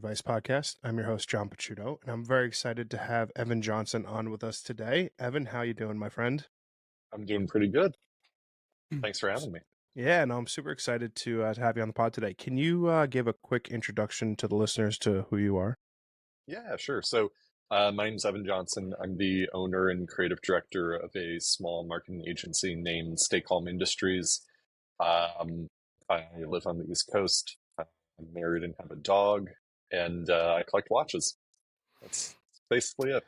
Advice podcast. I'm your host, John Pachuto, and I'm very excited to have Evan Johnson on with us today. Evan, how you doing, my friend? I'm doing pretty good. Thanks for having me. Yeah, no, I'm super excited to have you on the pod today. Can you give a quick introduction to the listeners to who you are? Yeah, sure. So, my name's Evan Johnson. I'm the owner and creative director of a small marketing agency named Stay Calm Industries. Um, I live on the East Coast. I'm married and have a dog, and I collect watches. That's basically it.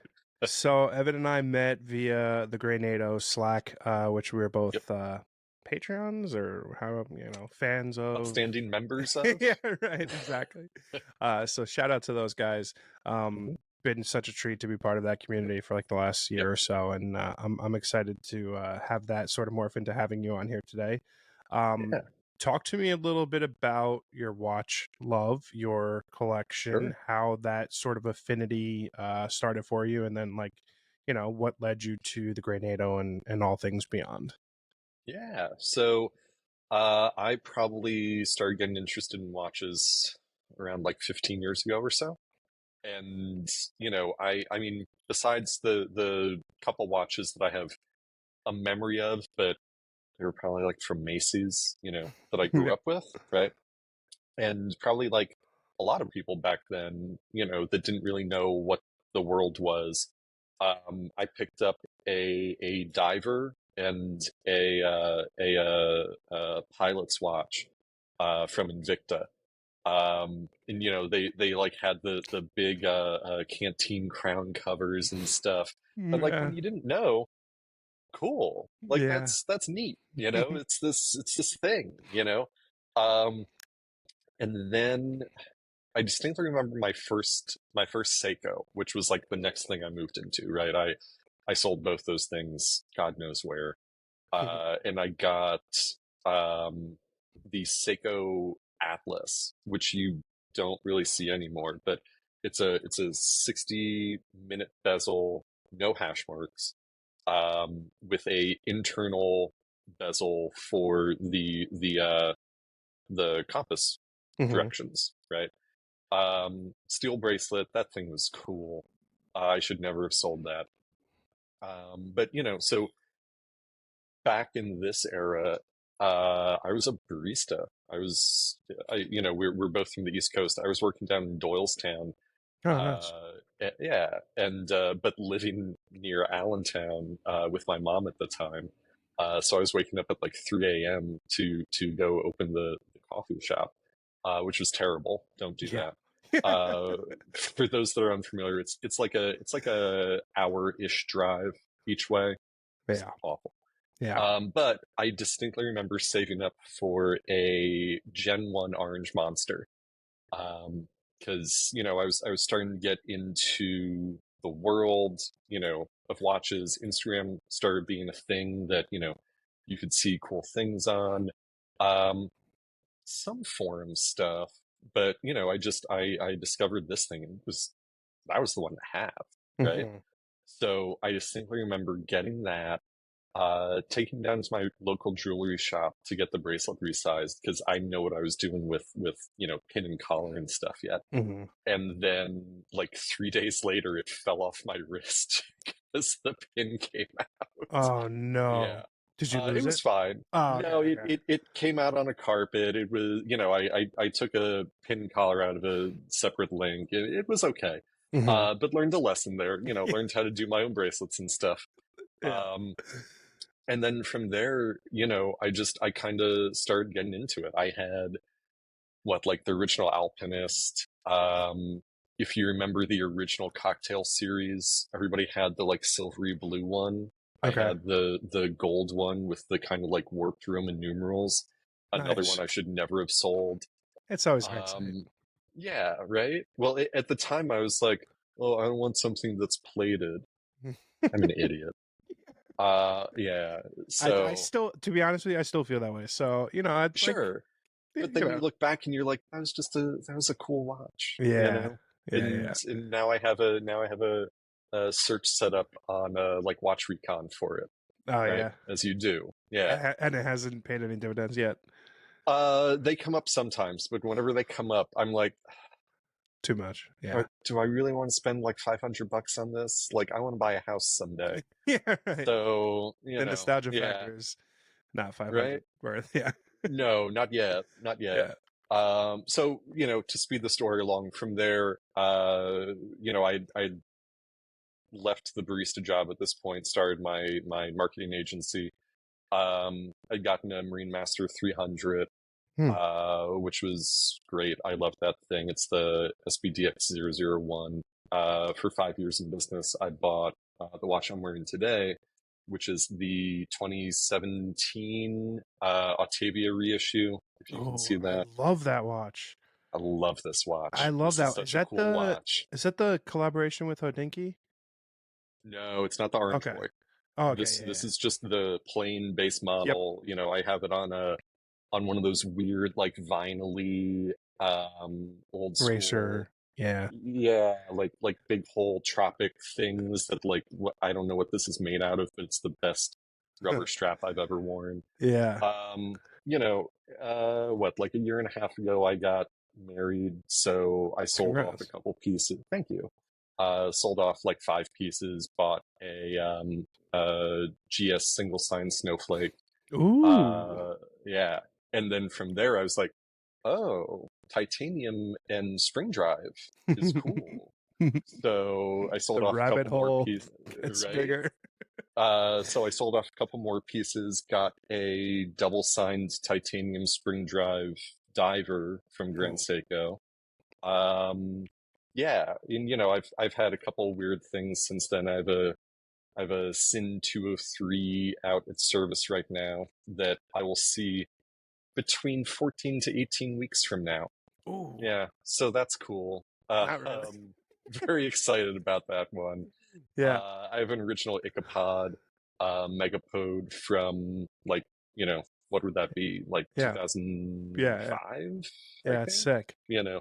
So Evan and I met via the Grey NATO Slack, which we were Yep. both Patreons or how fans of. Outstanding members of. Yeah, right, exactly. So shout out to those guys. Mhm. Been such a treat to be part of that community for like the last Yep. year or so, and I'm excited to have that sort of morph into having you on here today. Yeah. Talk to me a little bit about your watch love, your collection, Sure. how that sort of affinity started for you, and then what led you to the Grey NATO and all things beyond. Yeah. So, I probably started getting interested in watches around like 15 years ago or so. And I mean, besides the couple watches that I have a memory of, but they were probably like from Macy's, that I grew up with, right? And probably like a lot of people back then, that didn't really know what the world was. I picked up a diver and a pilot's watch from Invicta. And they like had the big canteen crown covers and stuff. But like Yeah, when you didn't know, cool. Like yeah. that's neat, it's this thing, Um and then I distinctly remember my first Seiko, which was like the next thing I moved into, right? I sold both those things, God knows where. And I got um, the Seiko Atlas, which you don't really see anymore, but it's a 60-minute bezel, no hash marks, with a internal bezel for the compass Hmm. directions, right? Steel bracelet, that thing was cool. I should never have sold that. But so back in this era, I was a barista. We're both from the East Coast. I was working down in Doylestown, Oh, nice. yeah, and but living near Allentown with my mom at the time. So I was waking up at like 3 a.m. to go open the coffee shop, which was terrible. Don't do Yeah. that. Uh, for those that are unfamiliar, it's like a hour-ish drive each way. It's Yeah. awful. Yeah. But I distinctly remember saving up for a Gen 1 Orange Monster. Because I was starting to get into the world, of watches. Instagram started being a thing that, you could see cool things on. Um, some forum stuff, but I discovered this thing and I was the one to have, right? Hmm. So I distinctly remember getting that, taking down to my local jewelry shop to get the bracelet resized because I know what I was doing with pin and collar and stuff yet. Hmm. And then like 3 days later, it fell off my wrist because the pin came out. Oh Yeah, no. Did you it lose was it? fine. Oh, okay, No, it, okay. it it came out on a carpet. It was, I took a pin collar out of a separate link. It was okay. Hmm. But learned a lesson there. Learned how to do my own bracelets and stuff. Yeah. Um, and then from there, I kind of started getting into it. I had like the original Alpinist. If you remember the original cocktail series, everybody had the like silvery blue one. I Okay. had the gold one with the kind of like warped Roman numerals. Another one Nice. I should never have sold. It's always hindsight. Um, yeah, right. Well, at the time I was like, oh, I don't want something that's plated. I'm an idiot. Yeah. I So still, to be honest with you, I still feel that way. So, I'd like, sure. But then you look back and you're like, that was a cool watch, yeah, yeah, And yeah. now I have a search set up on like Watch Recon for it, Oh, right? yeah. As you do. Yeah. And it hasn't paid any dividends yet. They come up sometimes, but whenever they come up, I'm like, too much. Or Yeah. do I really want to spend like $500 on this? Like, I want to buy a house someday. Yeah, right. So, The nostalgia yeah, factor is not right? 500 worth. Yeah. No, not yet, not yet. Yeah. So, to speed the story along from there, I left the barista job at this point, started my marketing agency. I'd gotten a Marine Master 300, Hmm. which was great. I loved that thing. It's the SBDX001. For 5 years in business, I bought the watch I'm wearing today, which is the 2017 Octavia reissue, if you can Oh, see I that. love that watch. I love this I watch. love This is that. such a cool watch. Is that the collaboration with Hodinkee? No, it's not the Orange Okay. Boy. Oh, okay. This Yeah. is just the plain base Yeah. Yep. model. I have it on one of those weird like vinyl old school, Racer. Yeah. yeah, like big hole tropic things that like I don't know what this is made out of, but it's the best rubber strap I've ever worn. Yeah. Um, you know, what, like a year and a half ago, I got married, so I sold off a Congrats. couple pieces. Thank you. Sold off like 5 pieces, bought a GS single sign snowflake. Ooh. Uh, yeah. And then from there, I was like, oh, titanium and spring drive is cool. So I sold The off a rabbit couple more hole pieces, gets right? bigger. So I sold off a couple more pieces, got a double signed titanium spring drive diver from Grand Oh. Seiko. Um, yeah, and I've had a couple weird things since then. I have a Sin 203 out at service right now that I will see between 14 to 18 weeks from now. Ooh. Yeah, so that's cool. Not really. Very excited about that one. Yeah. I have an original Icopod Megapode from like, what would that be? Like Yeah. Yeah. 2005, I Yeah. It's think. sick. You know,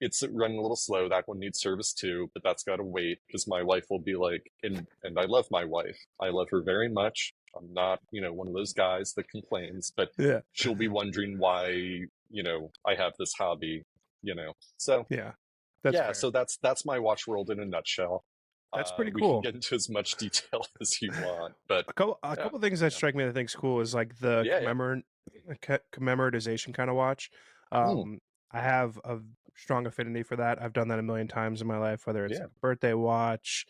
it's running a little slow. That one needs service too, but that's got to wait because my wife will be like, and I love my wife. I love her very much. I'm not, one of those guys that complains, but Yeah. she'll be wondering why, I have this hobby, So Yeah. That's yeah, fair. so that's my watch world in a nutshell. That's pretty We can cool. get into as much detail as you want, but A yeah, couple things that yeah, strike me that I think's cool is like the yeah, yeah. commemoratization kind of watch. Mm, Um, I have a strong affinity for that. I've done that a million times in my life, whether it's yeah, like a birthday watch,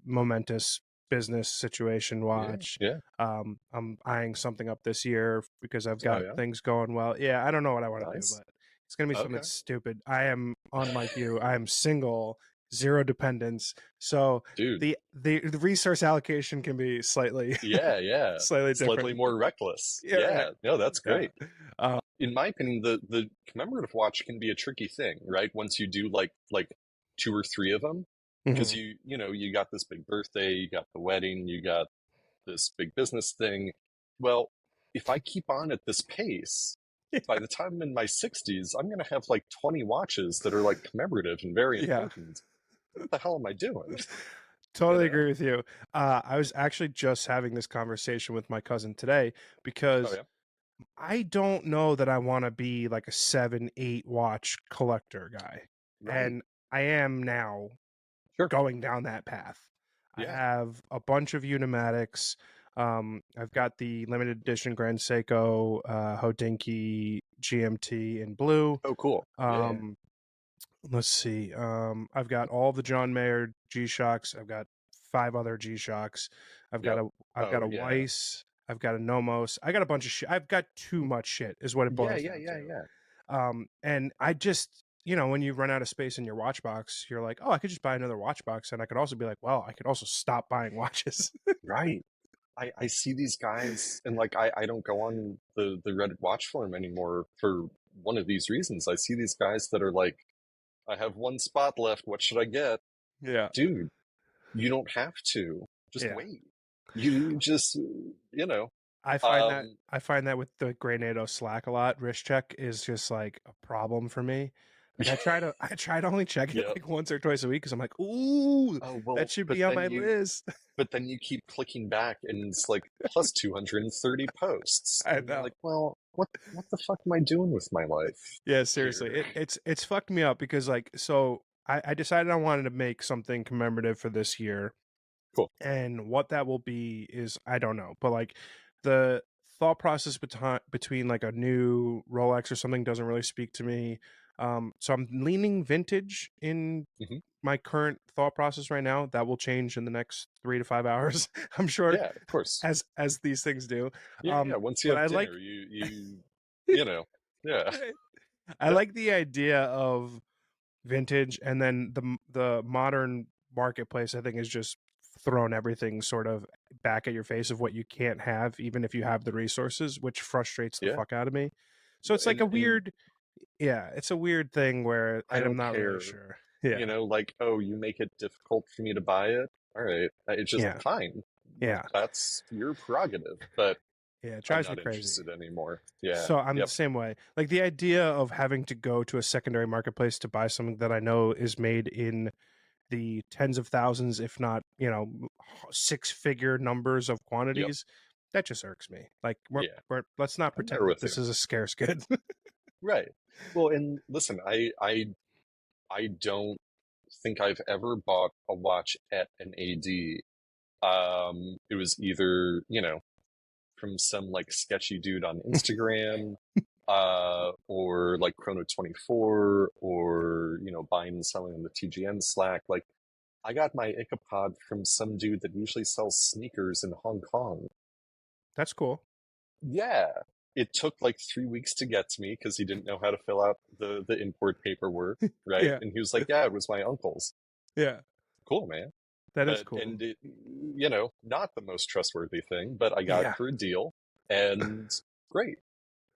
momentous business situation yeah, watch. yeah. I'm eyeing something up this year because I've Oh got yeah, things going well. Yeah, I don't know what I want to do, nice. but it's gonna be something Okay. stupid. I am unlike you. I am single, zero dependence. So Dude, the resource allocation can be slightly yeah, yeah. slightly Slightly different. more reckless. Yeah, right. Yeah, no, that's Yeah. great. In my opinion, the commemorative watch can be a tricky thing, right? Once you do like two or three of them, because Mhm. you got this big birthday, you got the wedding, you got this big business thing. Well, if I keep on at this pace, by the time I'm in my 60s, I'm going to have like 20 watches that are like commemorative and very Yeah. important. What the hell am I doing? You Totally know? agree with you. I was actually just having this conversation with my cousin today Oh, because yeah. I don't know that I want to be like a 7, 8 watch collector guy. Right. And I am now Sure. going down that path. I Yeah. have a bunch of Unimatics. I've got the limited edition Grand Seiko Hodinkee GMT in blue. Oh, cool. Yeah. Um, let's see. I've got all the John Mayer G Shocks. I've got 5 other G Shocks. I've got Yep. a I've got Oh, a yeah. Weiss. I've got a Nomos. I got a bunch of shit. I've got too much shit, is what it Yeah, boils yeah, down yeah, to. yeah. And I just, when you run out of space in your watch box, you're like, oh, I could just buy another watch box, and I could also be like, well, I could also stop buying watches. Right. I see these guys, and like I don't go on the Reddit watch forum anymore for one of these reasons. I see these guys that are like, I have one spot left. What should I get? Yeah, Dude, you don't have to. Just yeah. wait. You just, you know. I Um, find that with the Grenado Slack a lot. Wrist check is just like a problem for me. Like I try to only check it yeah. like once or twice a week because I'm like, ooh, Oh that well, should be on my list. but then you keep clicking back, and it's like plus 230 posts, I and you're know. like, well, what the fuck am I doing with my life Yeah, seriously. here? It's fucked me up because like so I decided I wanted to make something commemorative for this year. Cool. And what that will be is I don't know. But like the thought process between like a new Rolex or something doesn't really speak to me. So I'm leaning vintage in Hmm. my current thought process right now. That will change in the next 3 to 5 hours, I'm sure, Yeah, of course. as these things do. Yeah, yeah. Once you But have I dinner, like you know, yeah, I yeah, like the idea of vintage, and then the modern marketplace I think is just thrown everything sort of back at your face of what you can't have even if you have the resources, which frustrates the yeah. fuck out of me. So it's like a And weird, yeah, it's a weird thing where I I'm don't not really care, sure. Yeah, like, oh, you make it difficult for me to buy it. All right, it's just yeah, fine. yeah, That's your prerogative, but yeah, it I'm drives me not crazy. interested anymore. Yeah, So I'm the yep, same way. Like the idea of having to go to a secondary marketplace to buy something that I know is made in the tens of thousands, if not, 6-figure numbers of yep, quantities, that just irks me. Like yeah. let's not I'm pretend there like with this you. is a scarce good. Right. Well, and listen, I don't think I've ever bought a watch at an AD. It was either, from some like sketchy dude on Instagram, or like Chrono 24, or, buying and selling on the TGN Slack. Like, I got my Ichabod from some dude that usually sells sneakers in Hong Kong. That's cool. Yeah. It took like 3 weeks to get to me because he didn't know how to fill out the import paperwork, right? Yeah, And he was like, "Yeah, it was my uncle's." yeah, Cool, man. that is But cool. and it, not the most trustworthy thing, but I got it Yeah, for a deal, and great,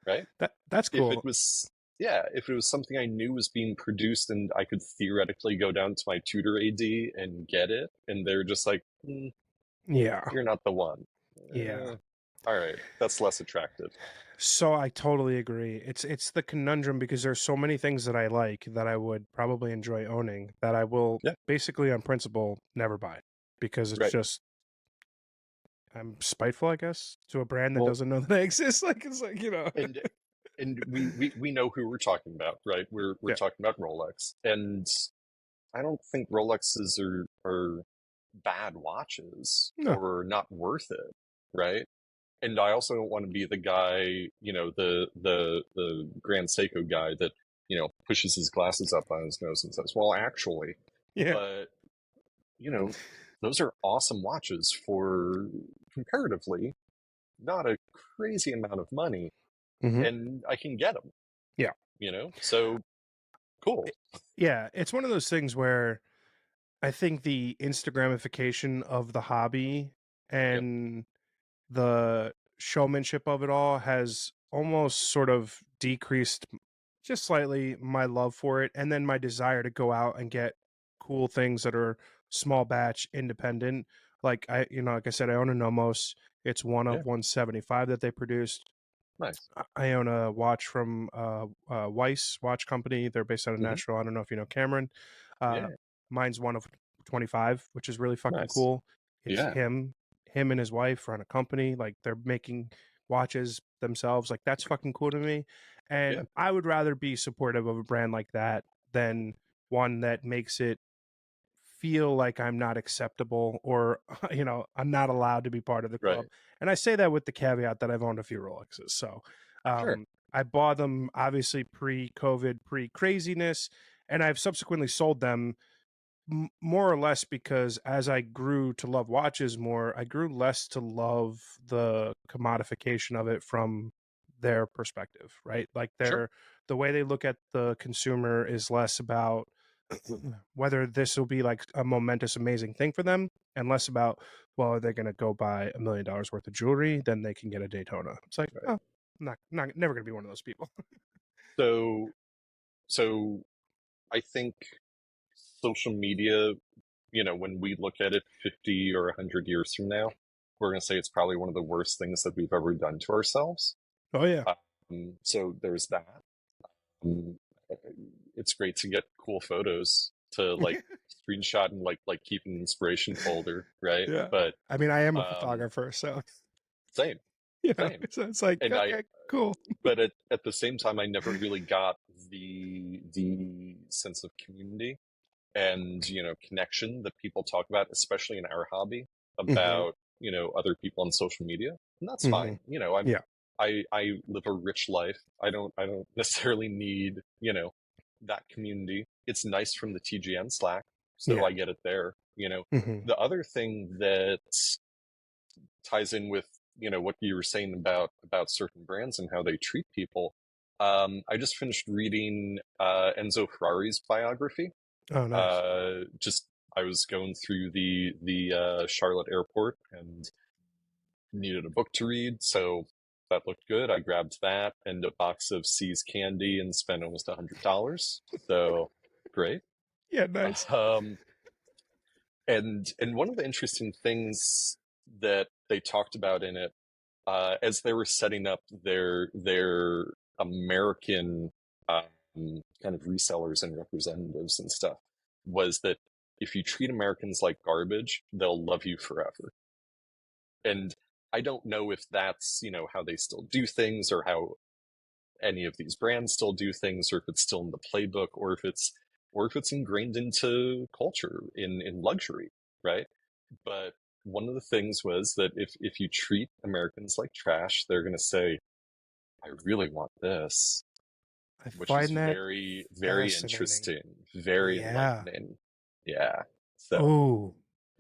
right? that's If it cool. was, yeah, if it was something I knew was being produced and I could theoretically go down to my tutor AD and get it, and they're just like, Yeah, "You're not the one." yeah. All right, that's less attractive. So I totally agree. It's the conundrum because there's so many things that I like that I would probably enjoy owning that I will Yeah, basically on principle never buy because it's right. just I'm spiteful, I guess, to a brand that Well, doesn't know that I exist. Like it's like and we know who we're talking about, right? We're yeah, talking about Rolex, and I don't think Rolexes are bad watches no, or not worth it, right? And I also don't want to be the guy, the Grand Seiko guy that pushes his glasses up on his nose and says, "Well, actually," yeah, but you know, those are awesome watches for comparatively not a crazy amount of money, hmm, and I can get them, yeah, so cool. yeah. It's one of those things where I think the Instagramification of the hobby Yep. and the showmanship of it all has almost sort of decreased just slightly my love for it and then my desire to go out and get cool things that are small batch independent. Like like I said, I own a Nomos. It's one Yeah. of 175 that they produced. Nice. I own a watch from Weiss Watch Company. They're based out of Hmm. Nashville. I don't know if you know Cameron. Uh, Yeah. Mine's one of 25, which is really fucking Nice. cool. It's Yeah. him and his wife run a company. Like they're making watches themselves. Like that's fucking cool to me. Yeah. And I would rather be supportive of a brand like that than one that makes it feel like I'm not acceptable or I'm not allowed to be part of the club. Right. And I say that with the caveat that I've owned a few Rolexes. So Sure. I bought them obviously pre-COVID, pre-craziness, and I've subsequently sold them more or less because as I grew to love watches more, I grew less to love the commodification of it from their perspective, right? Like Sure. the way they look at the consumer is less about whether this will be like a momentous, amazing thing for them, and less about, well, are they going to go buy $1 million worth of jewelry? Then they can get a Daytona. It's like, Right. oh, I'm not never going to be one of those people. So, so I think social media, when we look at it 50 or 100 years from now, we're going to say it's probably one of the worst things that we've ever done to ourselves. Oh yeah, So there's that. Um, it's great to get cool photos to like screenshot and like keep an inspiration folder, right? yeah. But I mean, I am a um, photographer, so same. Same. So it's like, And I okay, cool. but at the same time I never really got the sense of community and connection that people talk about, especially in our hobby, Hmm. about other people on social media. And that's Hmm. fine. I'm Yeah. I live a rich life. I don't necessarily need that community. It's nice from the TGN Slack, so Yeah. I get it there. Hmm. The other thing that ties in with what you were saying about certain brands and how they treat people. I just finished reading Enzo Ferrari's biography. Oh, nice. Just I was going through the Charlotte airport and needed a book to read, so that looked good. I grabbed that and a box of C's candy and spent almost $100. So great. Yeah, nice. Um, and one of the interesting things that they talked about in it, as they were setting up their American kind of resellers and representatives and stuff, was that if you treat Americans like garbage, they'll love you forever. And I don't know if that's how they still do things, or how any of these brands still do things, or if it's still in the playbook, or if it's ingrained into culture in luxury, right? But one of the things was that if you treat Americans like trash, they're going to say, I really want this, I which is find that very, very fascinating. interesting, very Yeah. enlightening. Yeah. So,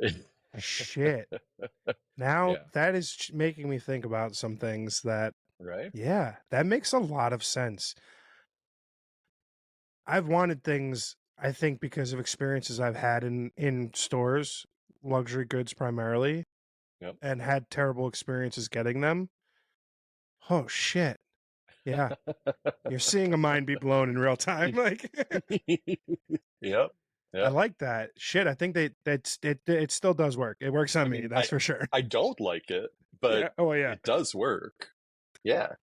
Oh, shit. Now yeah. that is making me think about some things that, Right? yeah, that makes a lot of sense. I've wanted things, I think, because of experiences I've had in stores, luxury goods primarily, Yep. and had terrible experiences getting them. Oh shit. Yeah. You're seeing a mind be blown in real time. Like Yep. I Yep. like that. Shit, I think it still does work. It works I on me, mean, that's for sure. I don't like it, but Yeah. Oh yeah. it does work. Yeah.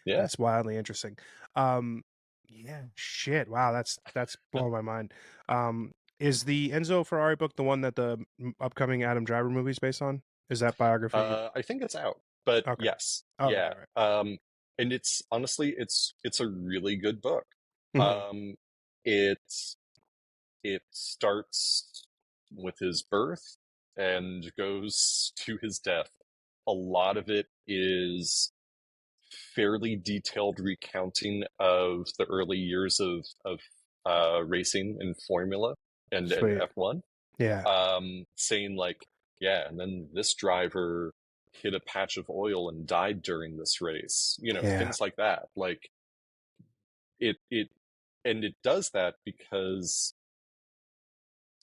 Yeah. That's wildly interesting. Um, yeah, shit. Wow, that's blowing my mind. Is the Enzo Ferrari book the one that the upcoming Adam Driver movie is based on? Is that biography? I think it's out, but Okay. yes, Oh, right, yeah. right. And it's honestly, it's a really good book. Hmm. Um, it's it starts with his birth and goes to his death. A lot of it is fairly detailed recounting of the early years of racing in Formula and Sweet. F1. Yeah. Saying like, yeah, and then this driver hit a patch of oil and died during this race. Yeah. Things like that. Like it and it does that because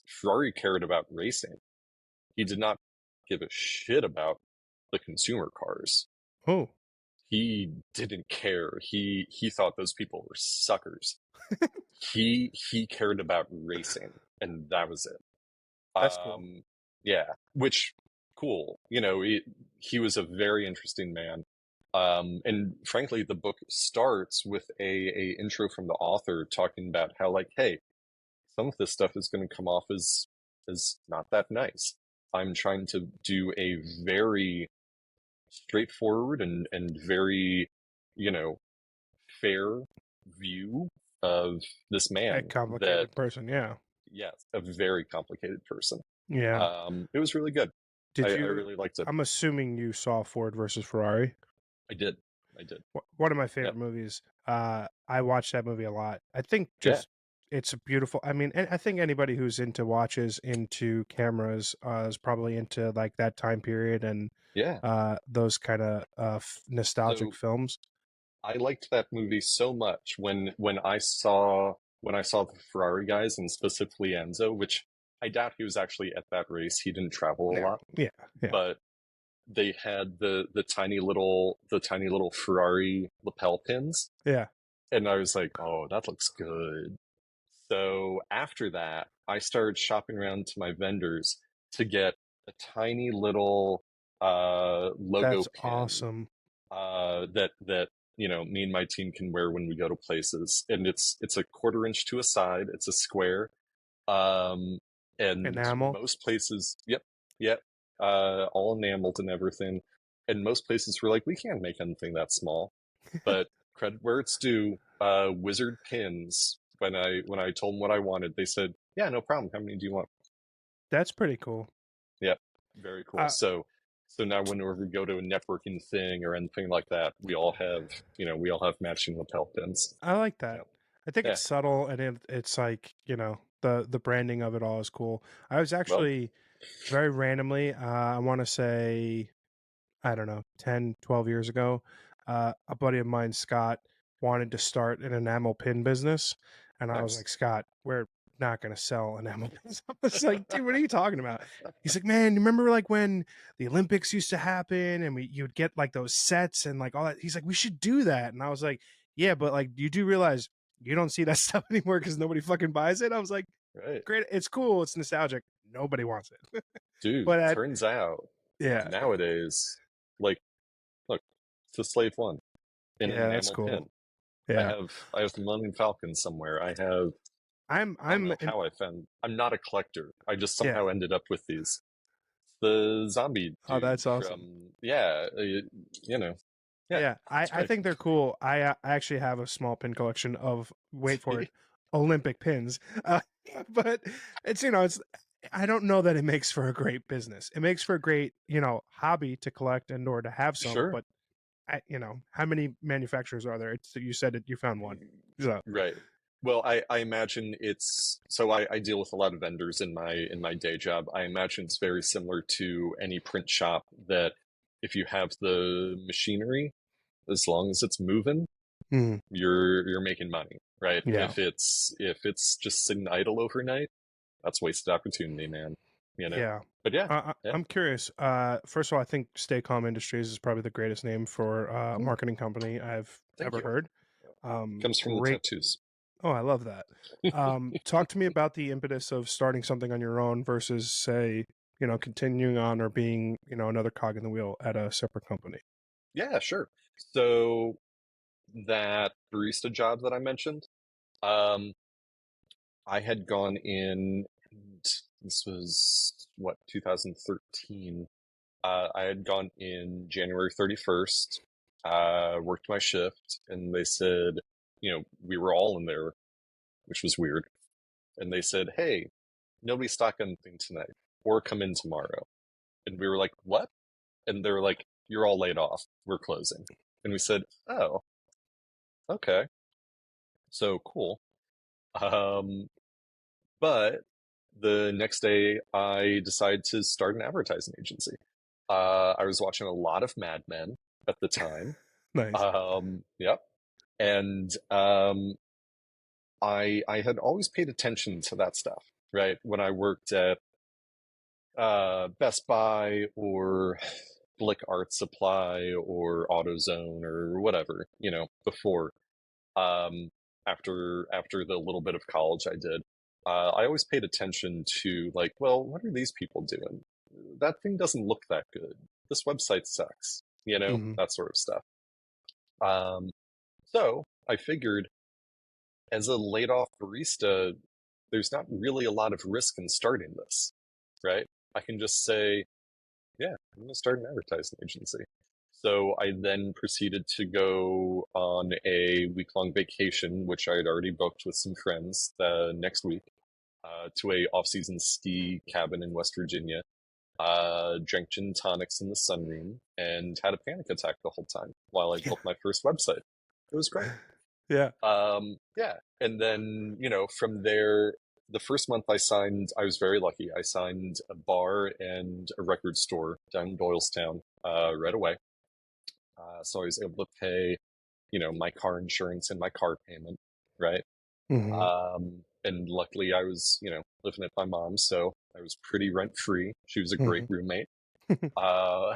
Ferrari cared about racing. He did not give a shit about the consumer cars. Oh, He didn't care. He thought those people were suckers. He cared about racing, and that was it. that's cool. Yeah, which cool. He was a very interesting man. And frankly, the book starts with a intro from the author talking about how, like, hey, some of this stuff is going to come off as not that nice. I'm trying to do a very straightforward and very, you know, fair view of this A man that, complicated person, yeah. yes, a very complicated person. Yeah. It was really good. I, Did I you really liked it. I'm assuming you saw Ford versus Ferrari. I did. I did. One of my Yep. favorite movies. I watched that movie a lot. I think Yeah. just it's a beautiful. I mean, and I think anybody who's into watches, into cameras, is probably into like that time period and Yeah. those kind of nostalgic So films. I liked that movie so much when I saw the Ferrari guys, and specifically Enzo, which I doubt he was actually at that race. He didn't travel a Yeah, lot, yeah, yeah, but they had the tiny little Ferrari lapel pins, yeah. and I was like, oh, that looks good. So after that, I started shopping around to my vendors to get a tiny little logo That's pin awesome. that me and my team can wear when we go to places, and it's a quarter inch to a side. It's a square, um, and Enamel. most places, yep, yep, all enameled and everything. And most places were like, we can't make anything that small. But credit where it's due, Wizard Pins. When I told them what I wanted, they said, "Yeah, no problem. How many do you want?" That's pretty cool. Yep, very cool. Uh, So now whenever we go to a networking thing or anything like that, we all have matching lapel pins. I like that. Yep. I think Yeah. it's subtle and it's like, the branding of it all is cool. I was Well, actually very randomly, I want to say, I don't know, 10, 12 years ago, a buddy of mine, Scott, wanted to start an enamel pin business. And I was nice. like, Scott, we're not going to sell enamel pins. I was like, dude, what are you talking about? He's like, man, you remember like when the Olympics used to happen and you'd get like those sets and like all that? He's like, we should do that. And I was like, yeah, but like, you do realize you don't see that stuff anymore because nobody fucking buys it. I was like, Right. great. It's cool. It's nostalgic. Nobody wants it. Dude, but turns out yeah, nowadays, like, look, it's a slave one in an yeah, that's enamel cool. pin. I Yeah. have I have the Millennium Falcon somewhere. I'm I don't I'm know how I found. I'm not a collector. I just yeah. somehow ended up with these. The zombie Oh, dude that's awesome. from yeah, you know, yeah, Yeah, it's I great. think they're cool. I actually have a small pin collection of, wait for it, Olympic pins. But it's I don't know that it makes for a great business. It makes for a great, hobby to collect and or to have some, Sure. but how many manufacturers are there? You said it, you found one. So, Right. Well, I imagine it's so I deal with a lot of vendors in my day job. I imagine it's very similar to any print shop that if you have the machinery, as long as it's moving, mm, you're making money, right? yeah. If it's just sitting idle overnight, that's wasted opportunity, man. You know. Yeah. But yeah, yeah. I'm curious. First of all, I think Stay Calm Industries is probably the greatest name for a Mm, marketing company I've thank ever you. heard. Comes from the Great. tattoos. Oh, I love that. Talk to me about the impetus of starting something on your own versus, say, continuing on or being, another cog in the wheel at a separate company. Yeah, sure. So that barista job that I mentioned, um, I had gone in, and this was what, 2013. I had gone in January 31st, worked my shift, and they said, we were all in there, which was weird. And they said, hey, nobody stock anything tonight, or come in tomorrow. And we were like, what? And they were like, you're all laid off. We're closing. And we said, oh, okay. So cool. Um, but the next day, I decided to start an advertising agency. I was watching a lot of Mad Men at the time. Nice. Yep. And I had always paid attention to that stuff, right? When I worked at Best Buy or Blick Art Supply or AutoZone or whatever, before um, after the little bit of college I did, I always paid attention to like, well, what are these people doing? That thing doesn't look that good. This website sucks, Hmm. that sort of stuff. Um, so I figured as a laid off barista, there's not really a lot of risk in starting this, right? I can just say, yeah, I'm going to start an advertising agency. So I then proceeded to go on a week-long vacation, which I had already booked with some friends the next week, to a off-season ski cabin in West Virginia. Drank gin tonics in the sunroom and had a panic attack the whole time while I Yeah. built my first website. It was great. Yeah. Yeah, and then from there, the first month I signed, I was very lucky. I signed a bar and a record store down in Doylestown right away. So I was able to pay, my car insurance and my car payment, right? Hmm. And luckily I was, living at my mom's, so I was pretty rent free. She was a great Hmm. roommate. Uh,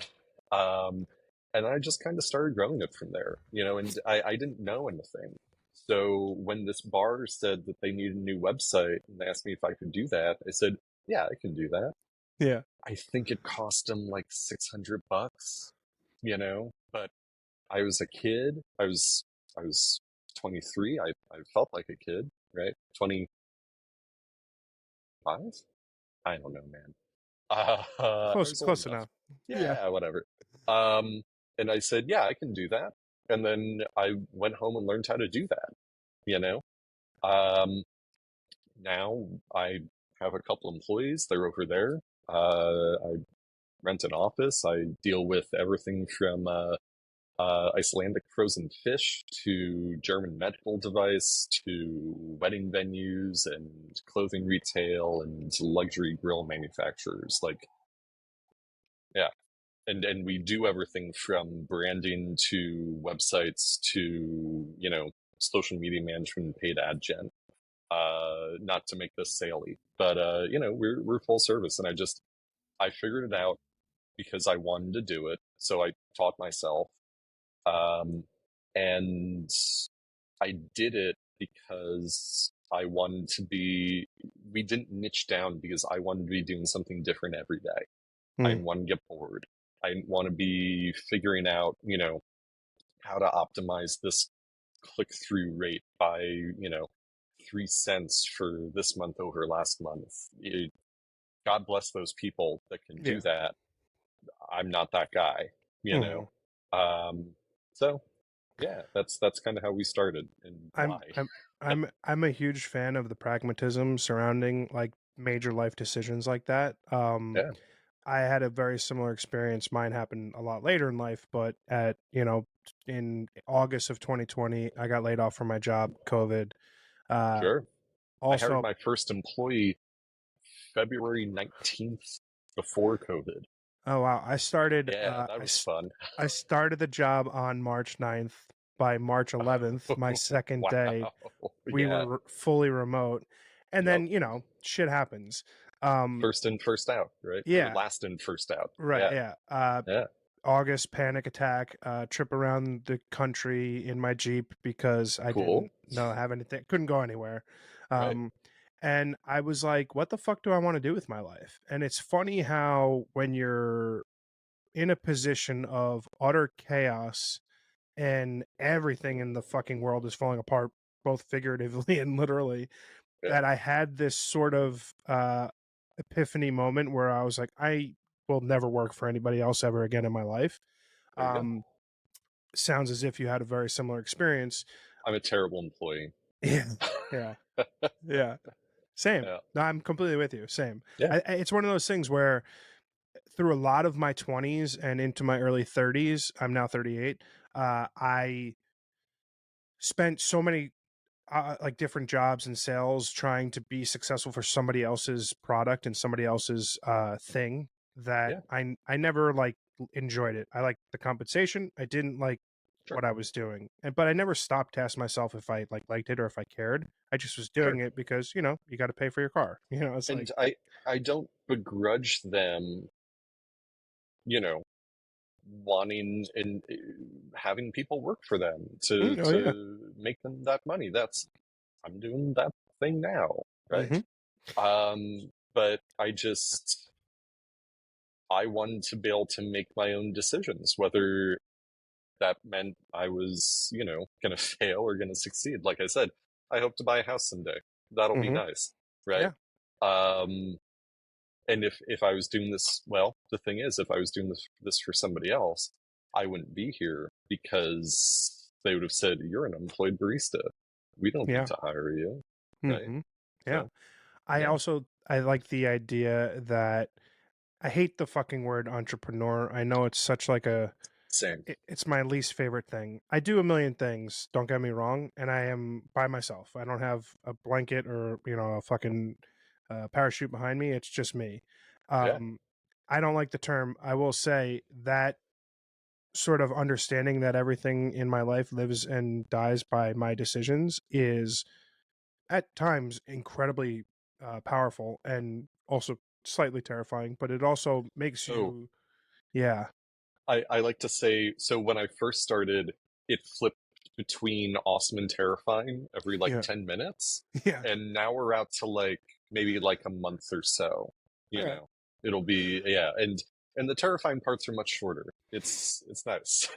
um, and I just kind of started growing it from there, and I didn't know anything. So when this bar said that they needed a new website and they asked me if I could do that, I said, yeah, I can do that. Yeah. I think it cost them like $600, but I was a kid. I was 23. I felt like a kid, right? 25? I don't know, man. I Close, was old close enough. enough. Yeah. Yeah, whatever. Um, and I said, yeah, I can do that. And then I went home and learned how to do that, you know? Um, Now I have a couple employees. They're over there. I rent an office. I deal with everything from Icelandic frozen fish to German medical device to wedding venues and clothing retail and luxury grill manufacturers. Like, yeah. And we do everything from branding to websites to, social media management and paid ad gen. Not to make this saley, but we're full service, and I figured it out because I wanted to do it. So I taught myself, um, and I did it because I wanted to be. We didn't niche down because I wanted to be doing something different every day. I Mm, didn't want to get bored. I didn't want to be figuring out, how to optimize this click through rate by, 3 cents for this month over last month. God bless those people that can do yeah. that. I'm not that guy, you Mm. know. Um, so yeah, that's kind of how we started and I'm why. I'm I'm a huge fan of the pragmatism surrounding like major life decisions like that. Yeah, I had a very similar experience. Mine happened a lot later in life, but in August of 2020, I got laid off from my job, COVID. Uh, sure. I hired also, my first employee February 19th before COVID. oh wow, Yeah, that was fun. I started the job on March 9th. By March 11th, my second Wow. day, we Yeah. were fully remote, and Yep. then shit happens. Um, First in, first out, right? Or yeah, last in, first out. right, Yeah. yeah. Yeah. August panic attack, trip around the country in my Jeep because I Cool. didn't know have anything, couldn't go anywhere. Right. Um, and I was like, what the fuck do I want to do with my life? And it's funny how when you're in a position of utter chaos and everything in the fucking world is falling apart, both figuratively and literally, Yeah. that I had this sort of epiphany moment where I was like, I will never work for anybody else ever again in my life. There you go. Um, sounds as if you had a very similar experience. I'm a terrible employee. Yeah, yeah, yeah. Same. Yeah. No, I'm completely with you. Same. Yeah. It's one of those things where through a lot of my 20s and into my early 30s, I'm now 38. I spent so many like different jobs and sales trying to be successful for somebody else's product and somebody else's thing that Yeah. I never like enjoyed it. I liked the compensation. I didn't like Sure. what I was doing. And but I never stopped to ask myself if I like liked it or if I cared. I just was Sure. doing it because, you got to pay for your car. It's like And I don't begrudge them, you know, wanting and having people work for them to oh yeah. make them that money. That's I'm doing that thing now, right? Mhm. But I wanted to be able to make my own decisions, whether that meant I was, going to fail or going to succeed. Like I said, I hope to buy a house someday. That'll be Mhm. nice, right? Yeah. Um, and if I was doing this, well, the thing is, if I was doing this for somebody else, I wouldn't be here because they would have said, "You're an unemployed barista. We don't need Yeah. to hire you," right? Mhm. Yeah. So, I yeah, also I like the idea that I hate the fucking word entrepreneur. I know it's such like same. it's my least favorite thing. I do a million things, don't get me wrong, and I am by myself. I don't have a blanket or, a fucking parachute behind me. It's just me. Yeah. Um, I don't like the term. I will say that sort of understanding that everything in my life lives and dies by my decisions is at times incredibly powerful and also slightly terrifying, but it also makes Oh, you, yeah, I like to say, so when I first started, it flipped between awesome and terrifying every like yeah, 10 minutes. yeah. And now we're out to like maybe like a month or so, you Okay. know. It'll be yeah, and the terrifying parts are much shorter. It's nice.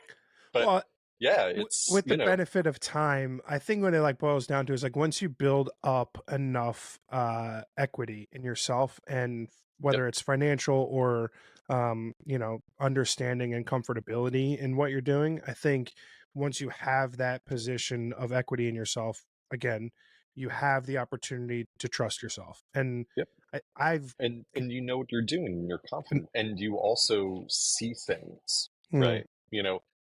But Well, yeah, it's, with the benefit of time, I think when it like boils down to is like once you build up enough equity in yourself and Yep. whether it's financial or understanding and comfortability in what you're doing. I think once you have that position of equity in yourself, again, you have the opportunity to trust yourself. And Yep. I've And you know what you're doing, and you're confident, and you also see things, mm, right?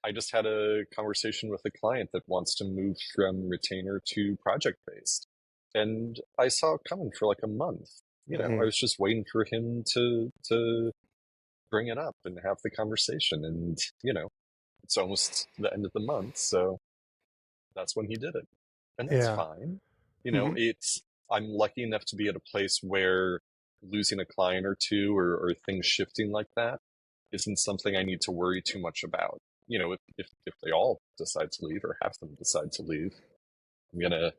I just had a conversation with a client that wants to move from retainer to project based, and I saw it coming for like a month. I mhm, was just waiting for him to bring it up and have the conversation, and it's almost the end of the month, so that's when he did it. And that's yeah. fine. Hmm. It's I'm lucky enough to be at a place where losing a client or two, or things shifting like that isn't something I need to worry too much about. If they all decide to leave, or half of them decide to leave, I'm gonna,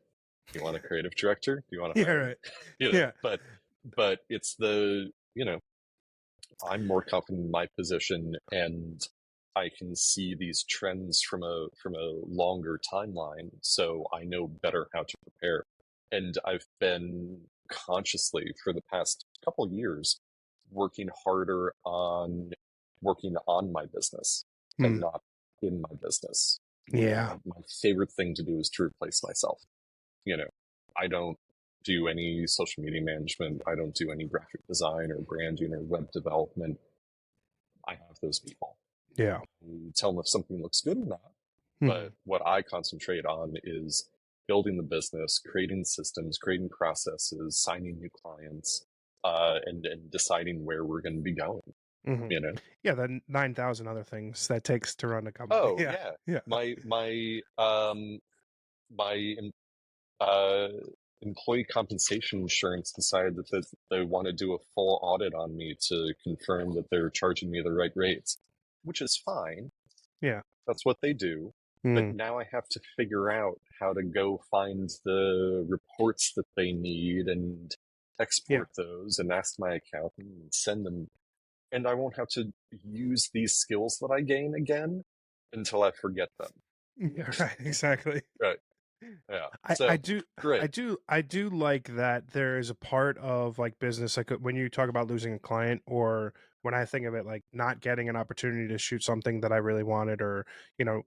you want a creative director? Do you want to Yeah, hire me? right. Yeah. But it's I'm more confident in my position, and I can see these trends from a longer timeline, so I know better how to prepare. And I've been consciously for the past couple of years working harder on working on my business and Mm, not in my business. yeah. My favorite thing to do is to replace myself. You know, I don't do any social media management. I don't do any graphic design or branding or web development. I have those people. Yeah. Tell them if something looks good or not. Hmm. But what I concentrate on is building the business, creating systems, creating processes, signing new clients, and deciding where we're going to be going. Hmm. You know. Yeah, the 9,000 other things that takes to run a company. Oh Yeah. yeah, Yeah. my uh, employee compensation insurance decided that they want to do a full audit on me to confirm that they're charging me the right rates, which is fine. Yeah. That's what they do. But Mm, now I have to figure out how to go find the reports that they need and yeah. export those and ask my accountant and send them. And I won't have to use these skills that I gain again until I forget them. Yeah, right, exactly. Right. Yeah. I So do great. I do like that there is a part of like business like when you talk about losing a client or when I think of it like not getting an opportunity to shoot something that I really wanted or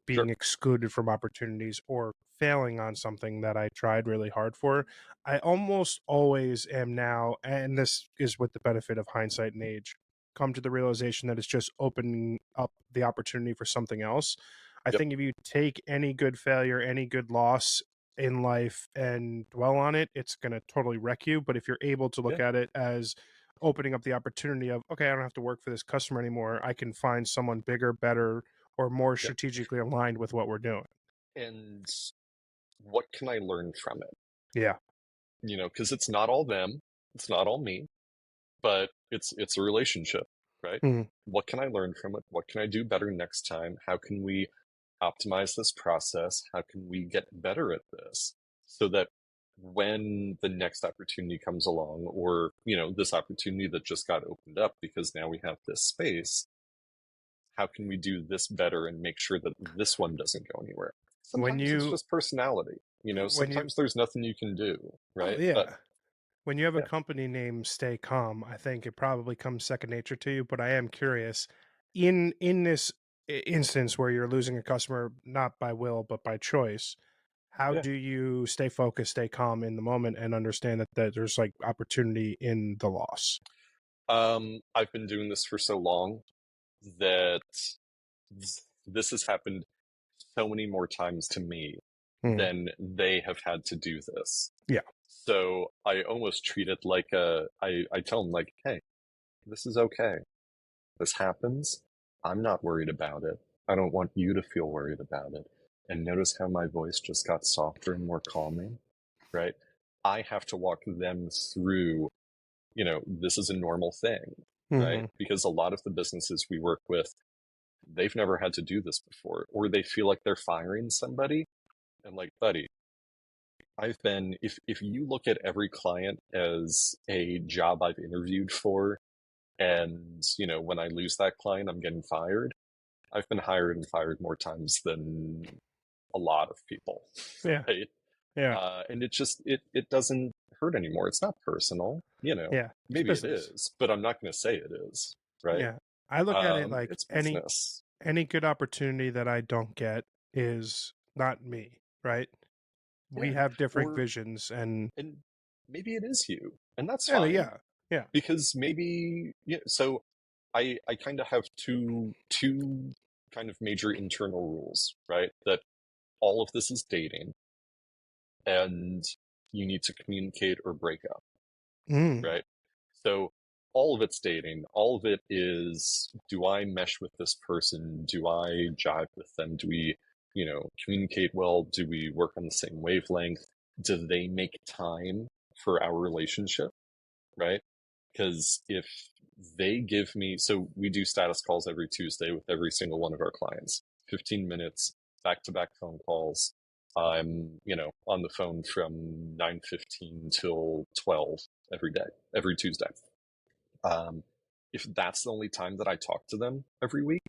being Sure. excluded from opportunities or failing on something that I tried really hard for. I almost always am now, and this is with the benefit of hindsight and age, come to the realization that it's just opening up the opportunity for something else. I Yep. think if you take any good failure, any good loss in life and dwell on it, it's going to totally wreck you. But if you're able to Yeah. look at it as opening up the opportunity of, okay, I don't have to work for this customer anymore. I can find someone bigger, better, or more Yep. strategically aligned with what we're doing. And what can I learn from it? Yeah. Because it's not all them, it's not all me, but it's a relationship, right? Mhm. What can I learn from it? What can I do better next time? How can we optimize this process? How can we get better at this so that when the next opportunity comes along, or this opportunity that just got opened up because now we have this space, how can we do this better and make sure that this one doesn't go anywhere? When Sometimes it's you, just personality. when you, Sometimes there's nothing you can do, oh right? But yeah, when you have a yeah, company named Stay Calm, I think it probably comes second nature to you. But I am curious, in this instance where you're losing a customer not by will but by choice, how yeah. do you stay focused, stay calm in the moment, and understand that there's like opportunity in the loss? I've been doing this for so long that this has happened so many more times to me Mm, than they have had to do this. yeah, So I almost treat it like I tell them like, hey, this is okay. This happens. I'm not worried about it. I don't want you to feel worried about it. And notice how my voice just got softer and more calming, right? I have to walk them through, this is a normal thing, right? hmm, Because a lot of the businesses we work with, they've never had to do this before, or they feel like they're firing somebody. And like, buddy, if you look at every client as a job I've interviewed for, and, when I lose that client, I'm getting fired. I've been hired and fired more times than a lot of people, yeah, right? yeah, And it doesn't hurt anymore. It's not personal, Yeah, it's maybe it business. is, but I'm not going to say it is, right? Yeah. I look at it like It's business. any good opportunity that I don't get is not me, right? We Yeah. have different Or, visions and and maybe it is you, and that's yeah, fine, yeah. Yeah. because maybe, so I kind of have two kind of major internal rules, right? That all of this is dating, and you need to communicate or break up, Mm. right? So all of it's dating. All of it is, do I mesh with this person? Do I jive with them? Do we, communicate well? Do we work on the same wavelength? Do they make time for our relationship? Right? Because if they give me, so we do status calls every Tuesday with every single one of our clients, 15 minutes, back to back phone calls. I'm, on the phone from 9:15 till 12 every day, every Tuesday. Um, if that's the only time that I talk to them every week,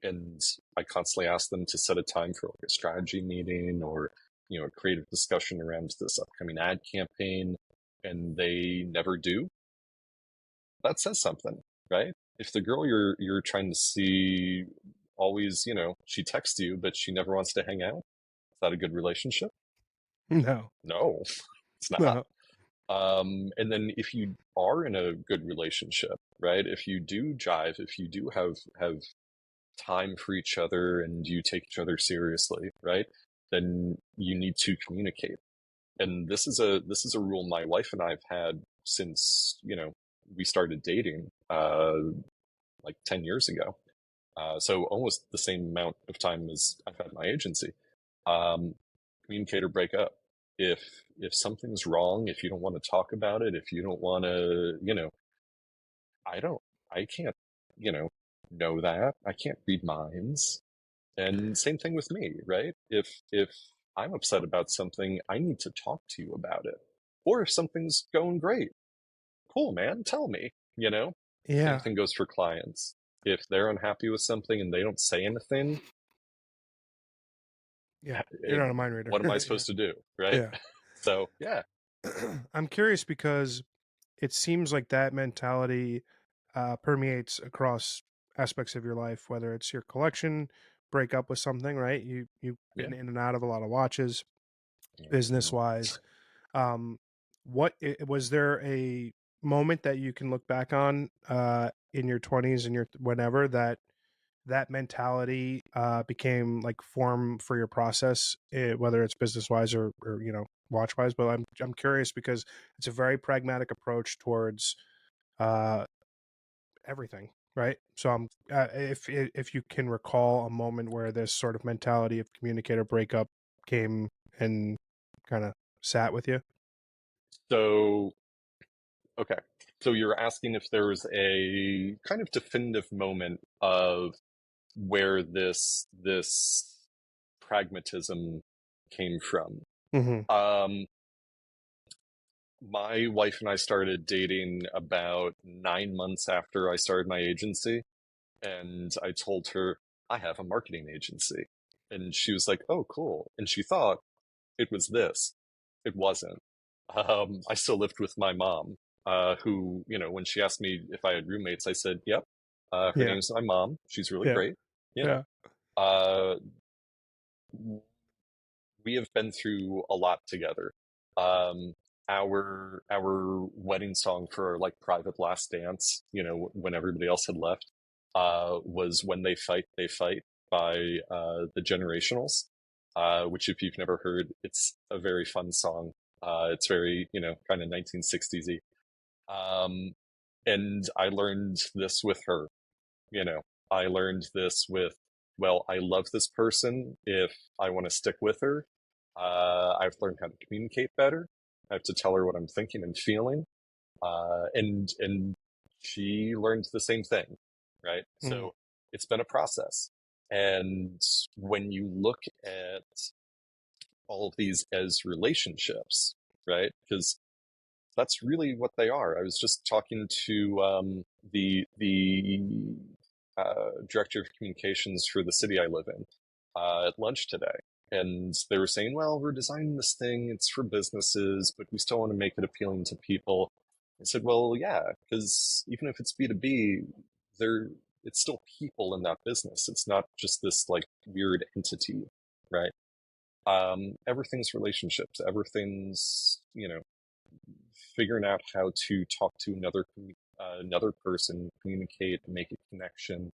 and I constantly ask them to set a time for like a strategy meeting or, a creative discussion around this upcoming ad campaign, and they never do, that says something, right? If the girl you're trying to see always, she texts you, but she never wants to hang out, is that a good relationship? No. No, it's not. No. And then if you are in a good relationship, right? If you do jive, if you do have time for each other and you take each other seriously, right? Then you need to communicate. And this is a rule my wife and I've had since, we started dating, like 10 years ago. So almost the same amount of time as I've had my agency. Um, Communicate or break up. If something's wrong, if you don't want to talk about it, if you don't want to, I don't, I can't, know that. I can't read minds. And same thing with me, right? If I'm upset about something, I need to talk to you about it. Or if something's going great, cool, man, tell me, Same Yeah. thing goes for clients. If they're unhappy with something and they don't say anything, Yeah. You're not a mind what am I reader. Yeah. supposed to do, right? Yeah. So, yeah. I'm curious because it seems like that mentality permeates across aspects of your life, whether it's your collection, break up with something, right? You've Yeah. been in and out of a lot of watches, business Mhm. wise. Um, was there a moment that you can look back on in your 20s and your whenever that mentality became like form for your process, whether it's business wise or watch wise? But I'm curious because it's a very pragmatic approach towards uh, everything, right? So I'm if you can recall a moment where this sort of mentality of communicator breakup came and kind of sat with you. So, okay. So you're asking if there was a kind of definitive moment of where this pragmatism came from. Mm-hmm. Um, my wife and I started dating about 9 months after I started my agency, and I told her I have a marketing agency, and she was like, "Oh, cool," and she thought it was this. It wasn't. I still lived with my mom, who, when she asked me if I had roommates, I said, "Yep." Her Yeah. name's my mom. She's really Yeah. great. You know, Yeah. uh, we have been through a lot together. Um, our wedding song for our, like, private last dance, when everybody else had left, was "When They Fight" by the Generationals. Which, if you've never heard, it's a very fun song. It's very, kind of 1960s-y. Um, and I learned this with her. You know, I learned this with, well, I love this person. If I want to stick with her, I've learned how to communicate better. I have to tell her what I'm thinking and feeling. And she learned the same thing, right? Mm-hmm. So it's been a process. And when you look at all of these as relationships, right? Because that's really what they are. I was just talking to the director of communications for the city I live in at lunch today, And they were saying, well, we're designing this thing, it's for businesses, but we still want to make it appealing to people. I said, well, yeah, because even if it's B2B, there it's still people in that business. It's not just this like weird entity, right? Everything's relationships. Everything's, figuring out how to talk to another person, communicate, make a connection,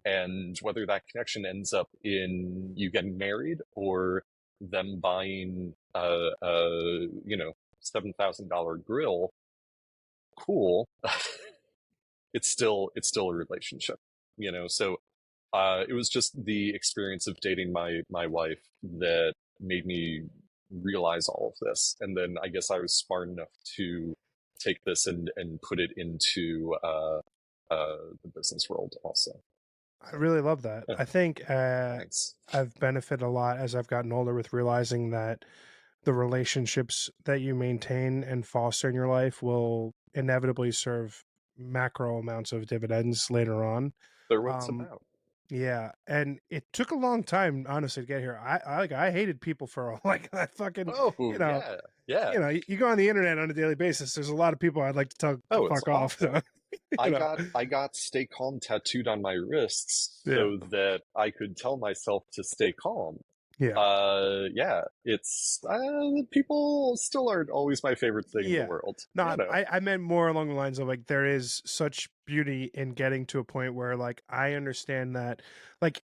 and whether that connection ends up in you getting married or them buying a $7,000 grill, cool. It's still a relationship, So it was just the experience of dating my wife that made me realize all of this, and then I guess I was smart enough to take this and put it into the business world also. I So really love that. yeah, I think thanks. I've benefited a lot as I've gotten older with realizing that the relationships that you maintain and foster in your life will inevitably serve macro amounts of dividends later on. They're what it's Um, about. yeah, and it took a long time, honestly, to get here. I hated people for like I fucking Oh you know yeah, yeah. you go on the internet on a daily basis. There's a lot of people I'd like to tell to Oh, it's fuck off. So awful. you I know, got I got stay calm tattooed on my wrists yeah, so that I could tell myself to stay calm. yeah. Yeah, it's people still aren't always my favorite thing in the Yeah. world, No, I meant more along the lines of like there is such beauty in getting to a point where like I understand that like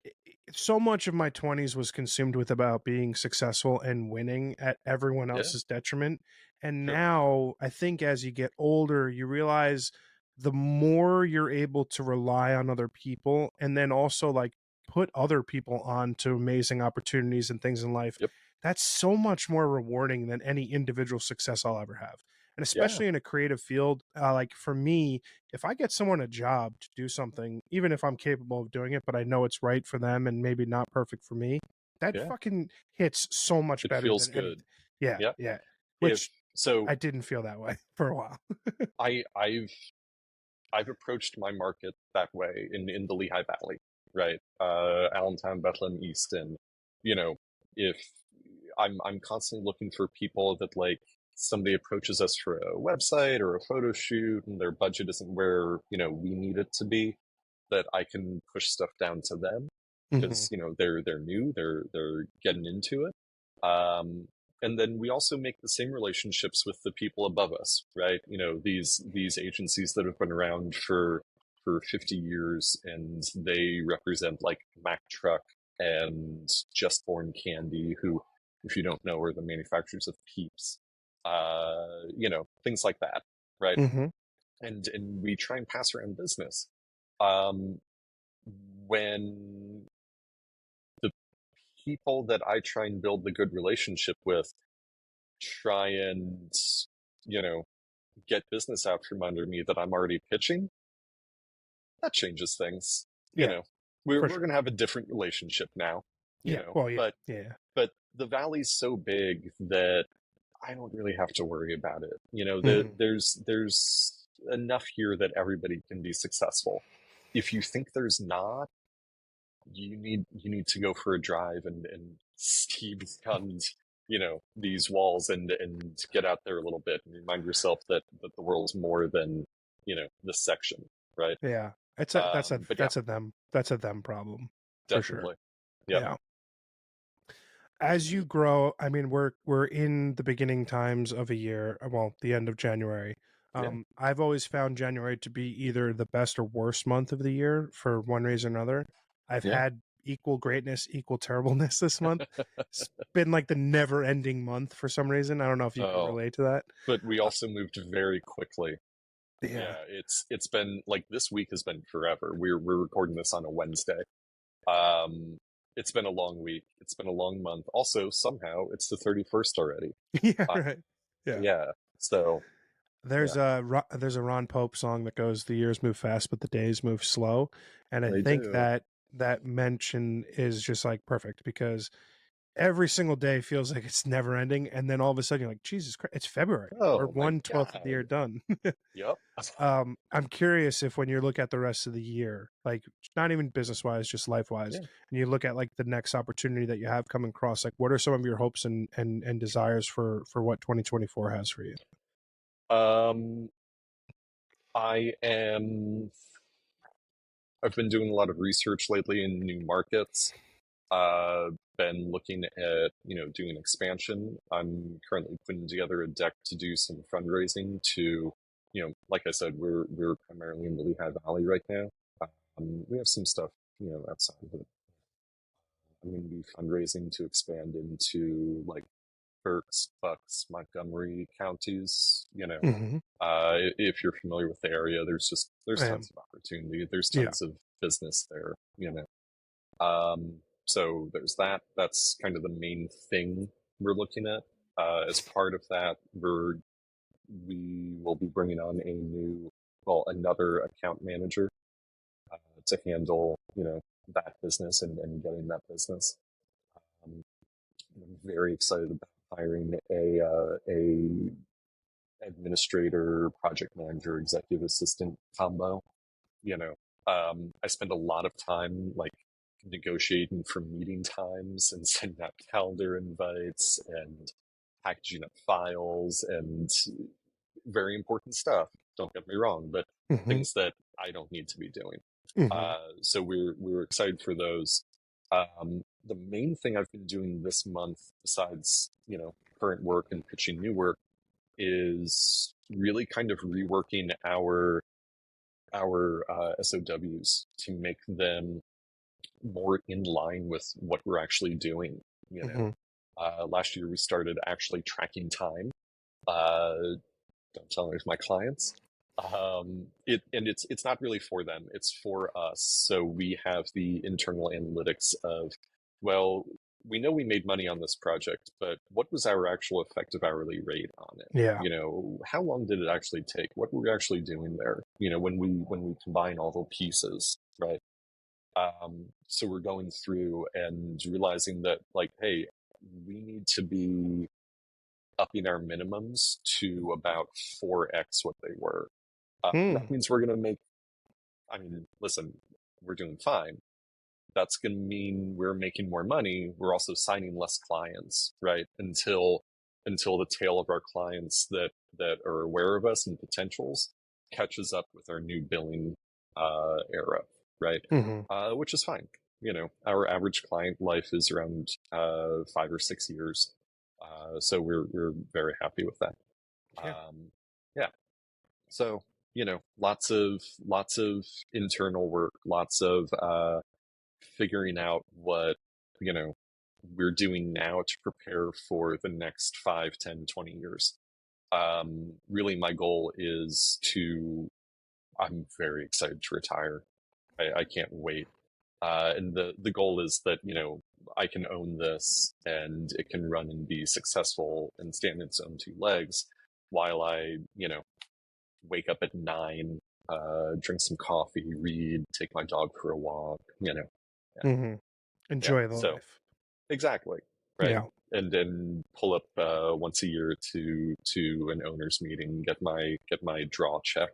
so much of my 20s was consumed with about being successful and winning at everyone Yeah, else's detriment. And sure. now I think as you get older, you realize the more you're able to rely on other people and then also like put other people on to amazing opportunities and things in life, Yep. that's so much more rewarding than any individual success I'll ever have. And Yeah, especially in a creative field, like for me, if I get someone a job to do something, even if I'm capable of doing it, but I know it's right for them and maybe not perfect for me, that yeah. fucking hits so much It better feels than anything. good. Yeah, Yeah. yeah. If Which so, I didn't feel that way for a while. I've approached my market that way in the Lehigh Valley, right? Allentown, Bethlehem, Easton. You know, if I'm constantly looking for people that like somebody approaches us for a website or a photo shoot and their budget isn't where we need it to be, that I can push stuff down to them Hmm. because they're new, they're getting into it. Um, and then we also make the same relationships with the people above us, right? These agencies that have been around for 50 years, and they represent like Mack Truck and Just Born Candy, who, if you don't know, are the manufacturers of Peeps. Things like that, right? Hmm. And we try and pass around business. Um, when the people that I try and build the good relationship with try and, you know, get business out from under me that I'm already pitching, that changes things. You Yeah, know, we're for we're sure. gonna have a different relationship now. Yeah. Well, yeah, But yeah. but the valley's so big that I don't really have to worry about it. Hmm. There's enough here that everybody can be successful. If you think there's not, you need to go for a drive and ski beyond these walls and get out there a little bit and remind yourself that the world's more than this section, right? Yeah. It's a But yeah, that's a them problem for sure. definitely. Yep. Yeah. As you grow, I mean, we're in the beginning times of a year, well, the end of January. Yeah. I've always found January to be either the best or worst month of the year for one reason or another. I've Yeah. had equal greatness, equal terribleness this month. It's been like the never-ending month for some reason. I don't know if you can Oh, relate to that. but we Uh, also moved very quickly. yeah. Yeah, it's been like this week has been forever. We're recording this on a Wednesday. Um, it's been a long week. It's been a long month. Also, somehow it's the 31st already. Yeah, Uh, right. Yeah. yeah. So yeah, There's a Ron Pope song that goes, "The years move fast, but the days move slow," and I they think do. that that mention is just like perfect because every single day feels like it's never ending, and then all of a sudden you're like, Jesus Christ, it's February. We're Oh my 1/12 of the year God. done. Yep. I'm curious if when you look at the rest of the year, like not even business wise, just life wise, Yeah. and you look at like the next opportunity that you have coming across, like what are some of your hopes and desires for what 2024 has for you? Um, I am. I've been doing a lot of research lately in new markets. Uh, been looking at, doing expansion. I'm currently putting together a deck to do some fundraising to, like I said, we're primarily in the Lehigh Valley right now. We have some stuff, outside of it. I'm going to be fundraising to expand into like Berks, Bucks, Montgomery counties. Mm-hmm. If you're familiar with the area, there's I am. tons of opportunity. There's Yeah. tons of business there. So there's that. That's kind of the main thing we're looking at. As part of that, we will be bringing on another account manager to handle, that business and getting that business. Um, I'm very excited about hiring a administrator, project manager, executive assistant combo. You know, I spend a lot of time like negotiating for meeting times and sending out calendar invites and packaging up files and very important stuff. Don't get me wrong, but Mm-hmm. things that I don't need to be doing. Mm-hmm. So we're excited for those. The main thing I've been doing this month, besides current work and pitching new work, is really kind of reworking our SOWs to make them more in line with what we're actually doing. You know, Mm-hmm. last year we started actually tracking time. Uh, don't tell any of my clients. It's not really for them; it's for us. So we have the internal analytics of, well, we know we made money on this project, but what was our actual effective hourly rate on it? Yeah. How long did it actually take? What were we actually doing there? When we combine all the pieces, right? So we're going through and realizing that, like, hey, we need to be upping our minimums to about 4x what they were. That Mm. means we're going to make, I mean, listen, we're doing fine. That's going to mean we're making more money. We're also signing less clients, right? Until the tail of our clients that are aware of us and potentials catches up with our new billing era, right? Mm-hmm. Which is fine. Our average client life is around 5 or 6 years, so we're very happy with that. Yeah. Yeah. So lots of internal work, lots of figuring out what you know we're doing now to prepare for the next 5, 10, 20 years. Really, my goal is to. I'm very excited to retire. I can't wait. And the goal is that I can own this and it can run and be successful and stand on its own two legs, while I wake up at 9, drink some coffee, read, take my dog for a walk. Yeah, Mm-hmm. yeah. Enjoy the So life. exactly, right. Yeah. And then pull up once a year to an owners meeting, get my draw check.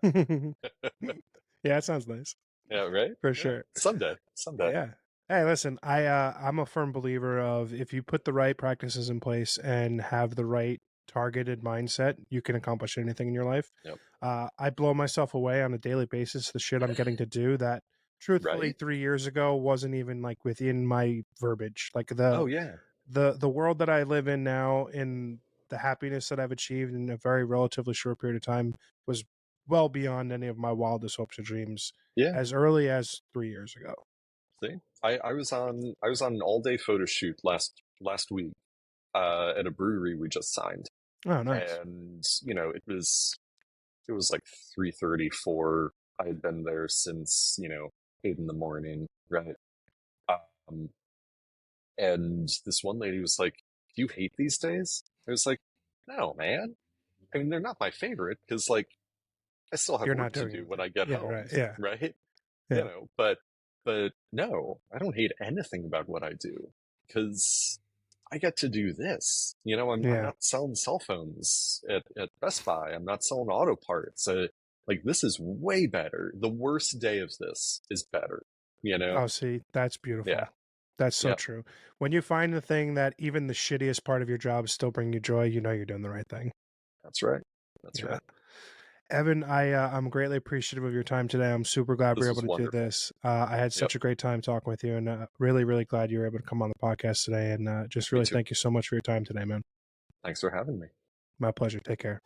Yeah, Yeah, that sounds nice yeah, right. for Yeah, sure. someday. Yeah. Hey, listen, I'm a firm believer of if you put the right practices in place and have the right targeted mindset, you can accomplish anything in your life. Yep. I blow myself away on a daily basis the shit I'm getting to do that truthfully Right. 3 years ago wasn't even like within my verbiage. Like Oh yeah. the world that I live in now and the happiness that I've achieved in a very relatively short period of time was well beyond any of my wildest hopes or dreams Yeah. as early as 3 years ago. See, I was on an all day photo shoot last week at a brewery we just signed, Oh, nice. and it was like 3:34. I had been there since 8 in the morning, right? Um, and this one lady was like, "Do you hate these days?" I was like, "No, man. I mean, they're not my favorite because like I still have You're work not to doing do when anything. I get Yeah, home, right. Yeah. right? Yeah. But no, I don't hate anything about what I do because I get to do this. I'm Yeah. not selling cell phones at Best Buy. I'm not selling auto parts. Like, this is way better. The worst day of this is better. Oh, see, that's Yeah. beautiful. That's so Yep. true. When you find the thing that even the shittiest part of your job still bring you joy, you know you're doing the right thing. That's right. That's Yeah. right. Evan, I'm greatly appreciative of your time today. I'm super glad we This were was able to do wonderful. this. I had Yep. such a great time talking with you, and really, really glad you were able to come on the podcast today. And just Me really too. thank you so much for your time today, man. Thanks for having me. My pleasure. Take care.